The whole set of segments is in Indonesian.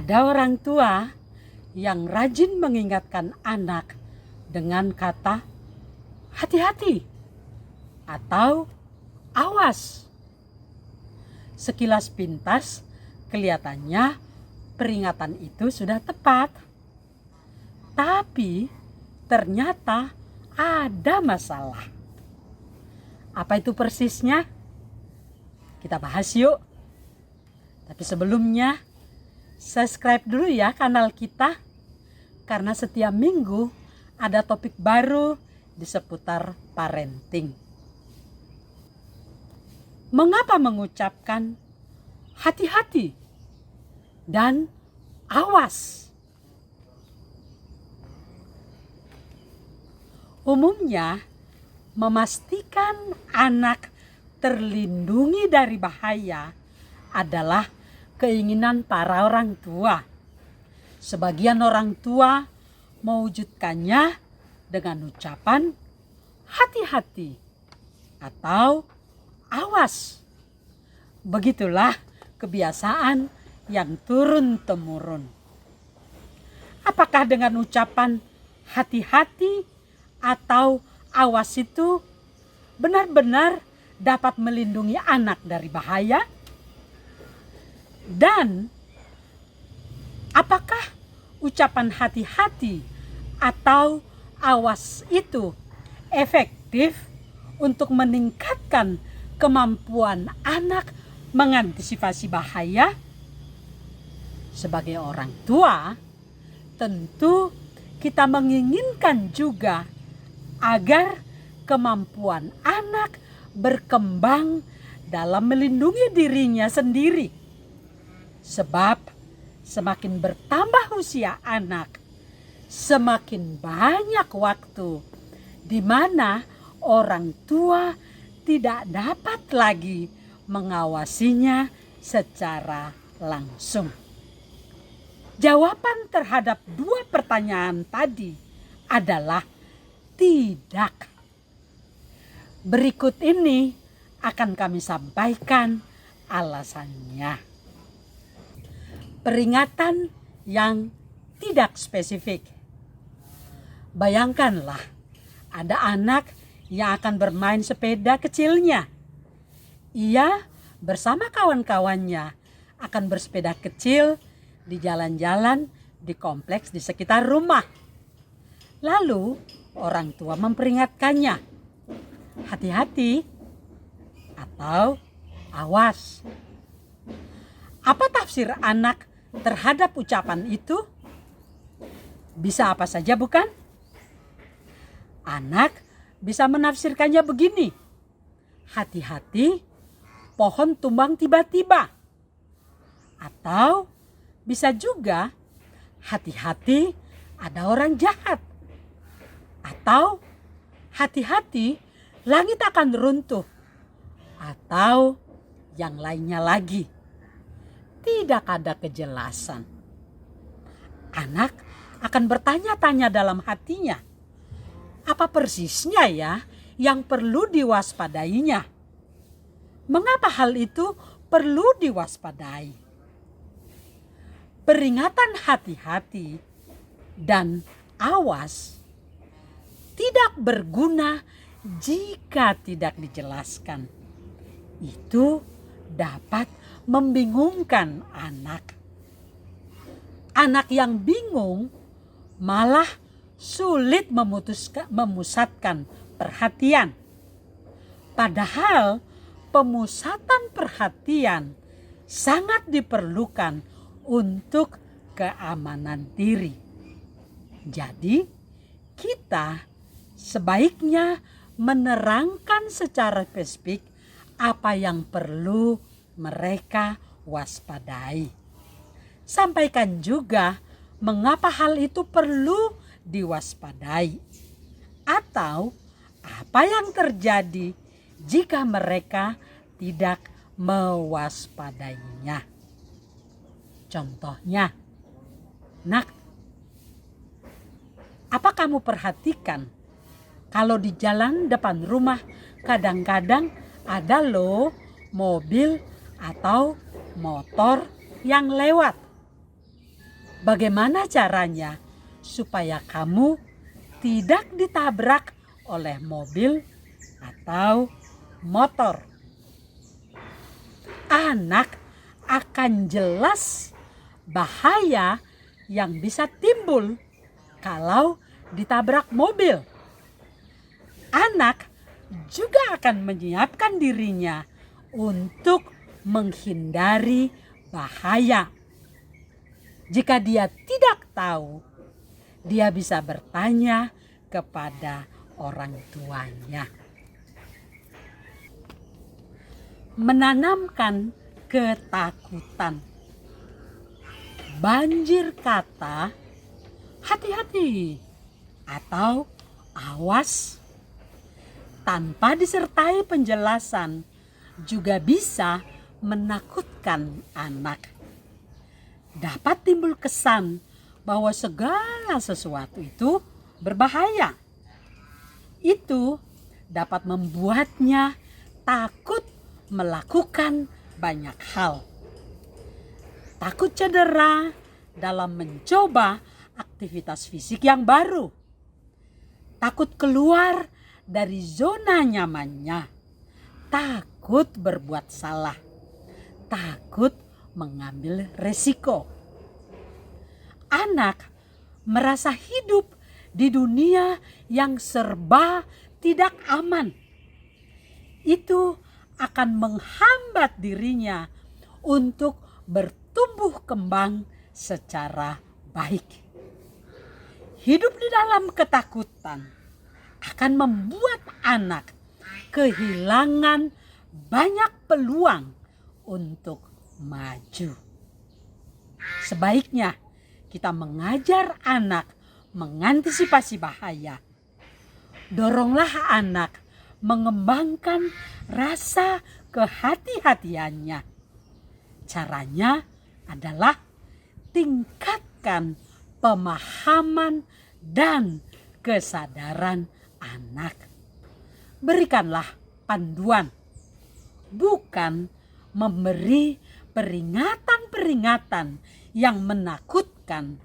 Ada orang tua yang rajin mengingatkan anak dengan kata hati-hati atau awas. Sekilas pintas kelihatannya peringatan itu sudah tepat. Tapi ternyata ada masalah. Apa itu persisnya? Kita bahas yuk. Tapi sebelumnya, subscribe dulu ya kanal kita. Karena setiap minggu ada topik baru di seputar parenting. Mengapa mengucapkan hati-hati dan awas? Umumnya, memastikan anak terlindungi dari bahaya adalah keinginan para orang tua. Sebagian orang tua mewujudkannya dengan ucapan hati-hati atau awas. Begitulah kebiasaan yang turun-temurun. Apakah dengan ucapan hati-hati atau awas itu benar-benar dapat melindungi anak dari bahaya? Dan apakah ucapan hati-hati atau awas itu efektif untuk meningkatkan kemampuan anak mengantisipasi bahaya? Sebagai orang tua, tentu kita menginginkan juga agar kemampuan anak berkembang dalam melindungi dirinya sendiri. Sebab semakin bertambah usia anak, semakin banyak waktu di mana orang tua tidak dapat lagi mengawasinya secara langsung. Jawaban terhadap dua pertanyaan tadi adalah tidak. Berikut ini akan kami sampaikan alasannya. Peringatan yang tidak spesifik. Bayangkanlah ada anak yang akan bermain sepeda kecilnya. Ia bersama kawan-kawannya akan bersepeda kecil di jalan-jalan di kompleks di sekitar rumah. Lalu orang tua memperingatkannya, hati-hati atau awas. Apa tafsir anak terhadap ucapan itu? Bisa apa saja bukan? Anak bisa menafsirkannya begini, hati-hati pohon tumbang tiba-tiba. Atau bisa juga hati-hati ada orang jahat. Atau hati-hati langit akan runtuh. Atau yang lainnya lagi. Tidak ada kejelasan. Anak akan bertanya-tanya dalam hatinya, apa persisnya ya yang perlu diwaspadainya? Mengapa hal itu perlu diwaspadai? Peringatan hati-hati dan awas tidak berguna jika tidak dijelaskan. Itu dapat membingungkan anak. Anak yang bingung malah sulit memusatkan perhatian. Padahal pemusatan perhatian sangat diperlukan untuk keamanan diri. Jadi kita sebaiknya menerangkan secara spesifik apa yang perlu mereka waspadai. Sampaikan juga mengapa hal itu perlu diwaspadai. Atau apa yang terjadi jika mereka tidak mewaspadainya. Contohnya, nak, apa kamu perhatikan kalau di jalan depan rumah kadang-kadang ada loh mobil atau motor yang lewat. Bagaimana caranya supaya kamu tidak ditabrak oleh mobil atau motor? Anak akan jelas bahaya yang bisa timbul kalau ditabrak mobil. Anak juga akan menyiapkan dirinya untuk menghindari bahaya. Jika dia tidak tahu, dia bisa bertanya kepada orang tuanya. Menanamkan ketakutan. Banjir kata hati-hati atau awas tanpa disertai penjelasan juga bisa menakutkan anak. Dapat timbul kesan bahwa segala sesuatu itu berbahaya. Itu dapat membuatnya takut melakukan banyak hal. Takut cedera dalam mencoba aktivitas fisik yang baru. Takut keluar dari zona nyamannya. Takut berbuat salah. Takut mengambil resiko. Anak merasa hidup di dunia yang serba tidak aman. Itu akan menghambat dirinya untuk bertumbuh kembang secara baik. Hidup di dalam ketakutan akan membuat anak kehilangan banyak peluang untuk maju. Sebaiknya kita mengajar anak mengantisipasi bahaya. Doronglah anak mengembangkan rasa kehati-hatiannya. Caranya adalah tingkatkan pemahaman dan kesadaran anak. Berikanlah panduan, bukan memberi peringatan-peringatan yang menakutkan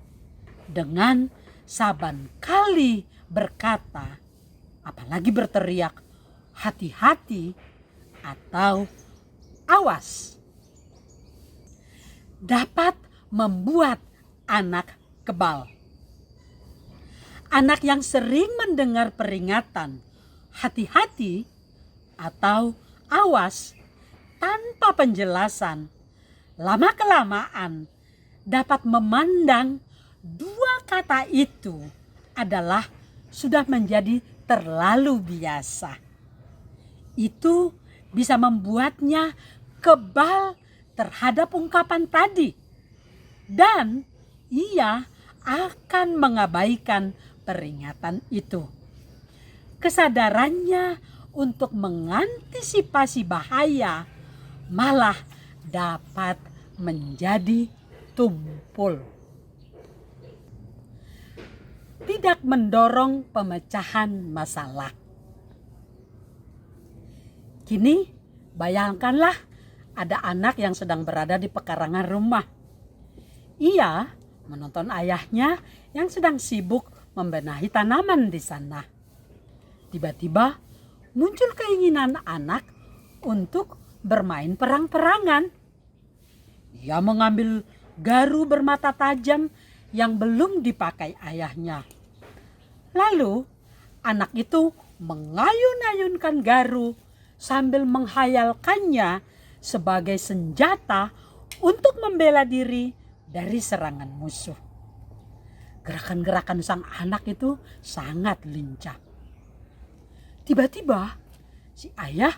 dengan saban kali berkata, apalagi berteriak, hati-hati atau awas. Dapat membuat anak kebal. Anak yang sering mendengar peringatan, hati-hati atau awas tanpa penjelasan, lama-kelamaan dapat memandang dua kata itu adalah sudah menjadi terlalu biasa. Itu bisa membuatnya kebal terhadap ungkapan tadi. Dan ia akan mengabaikan peringatan itu. Kesadarannya untuk mengantisipasi bahaya malah dapat menjadi tumpul. Tidak mendorong pemecahan masalah. Kini bayangkanlah ada anak yang sedang berada di pekarangan rumah. Ia menonton ayahnya yang sedang sibuk membenahi tanaman di sana. Tiba-tiba muncul keinginan anak untuk bermain perang-perangan. Ia mengambil garu bermata tajam yang belum dipakai ayahnya. Lalu anak itu mengayun-ayunkan garu sambil menghayalkannya sebagai senjata untuk membela diri dari serangan musuh. Gerakan-gerakan sang anak itu sangat lincah. Tiba-tiba si ayah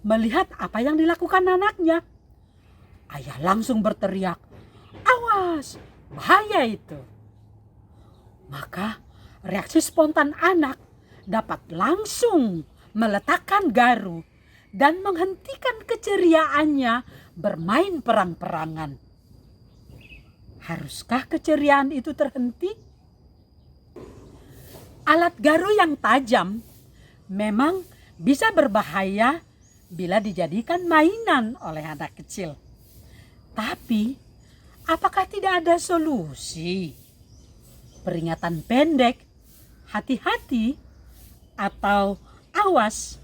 melihat apa yang dilakukan anaknya. Ayah langsung berteriak, "Awas, bahaya itu!" Maka reaksi spontan anak dapat langsung meletakkan garu dan menghentikan keceriaannya bermain perang-perangan. Haruskah keceriaan itu terhenti? Alat garu yang tajam memang bisa berbahaya bila dijadikan mainan oleh anak kecil. Tapi Apakah tidak ada solusi? Peringatan pendek, hati-hati, atau awas?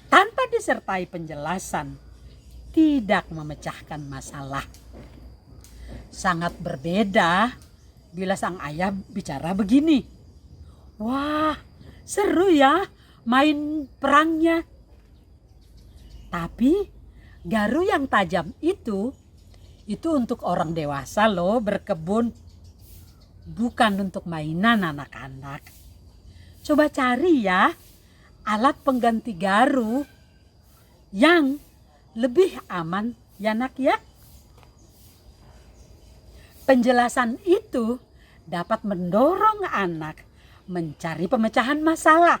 Tanpa disertai penjelasan, tidak memecahkan masalah. Sangat berbeda bila sang ayah bicara begini. Wah, seru ya main perangnya. Tapi garu yang tajam itu untuk orang dewasa loh berkebun. Bukan untuk mainan anak-anak. Coba cari ya alat pengganti garu yang lebih aman ya nak ya. Penjelasan itu dapat mendorong anak mencari pemecahan masalah.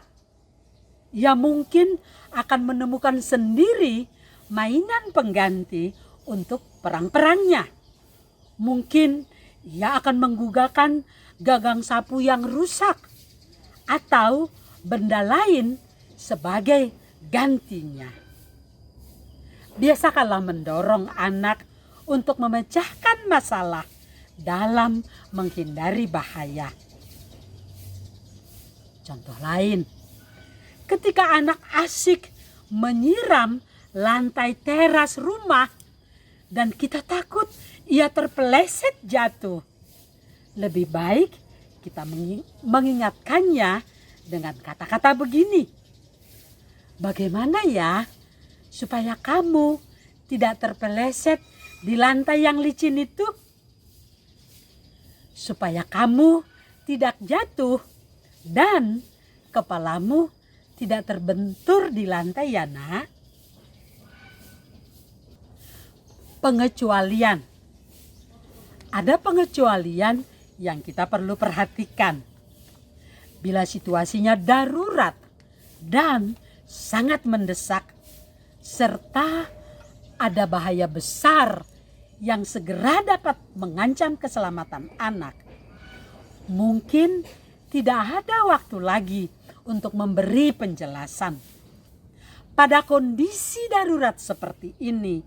Ia mungkin akan menemukan sendiri mainan pengganti untuk perang-perangnya. Mungkin ia akan menggugakan gagang sapu yang rusak atau benda lain sebagai gantinya. Biasakanlah mendorong anak untuk memecahkan masalah dalam menghindari bahaya. Contoh lain, ketika anak asik menyiram lantai teras rumah dan kita takut ia terpeleset jatuh, lebih baik kita mengingatkannya dengan kata-kata begini. Bagaimana ya supaya kamu tidak terpeleset di lantai yang licin itu? Supaya kamu tidak jatuh dan kepalamu tidak terbentur di lantai ya nak. Pengecualian. Ada pengecualian yang kita perlu perhatikan. Bila situasinya darurat dan sangat mendesak, serta ada bahaya besar yang segera dapat mengancam keselamatan anak, mungkin tidak ada waktu lagi untuk memberi penjelasan. Pada kondisi darurat seperti ini,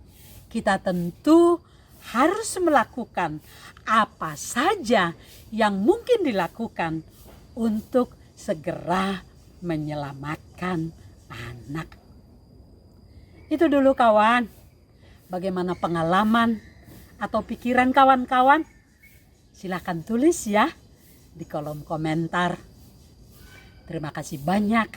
kita tentu harus melakukan apa saja yang mungkin dilakukan untuk segera menyelamatkan anak. Itu dulu kawan. Bagaimana pengalaman atau pikiran kawan-kawan? Silahkan tulis ya di kolom komentar. Terima kasih banyak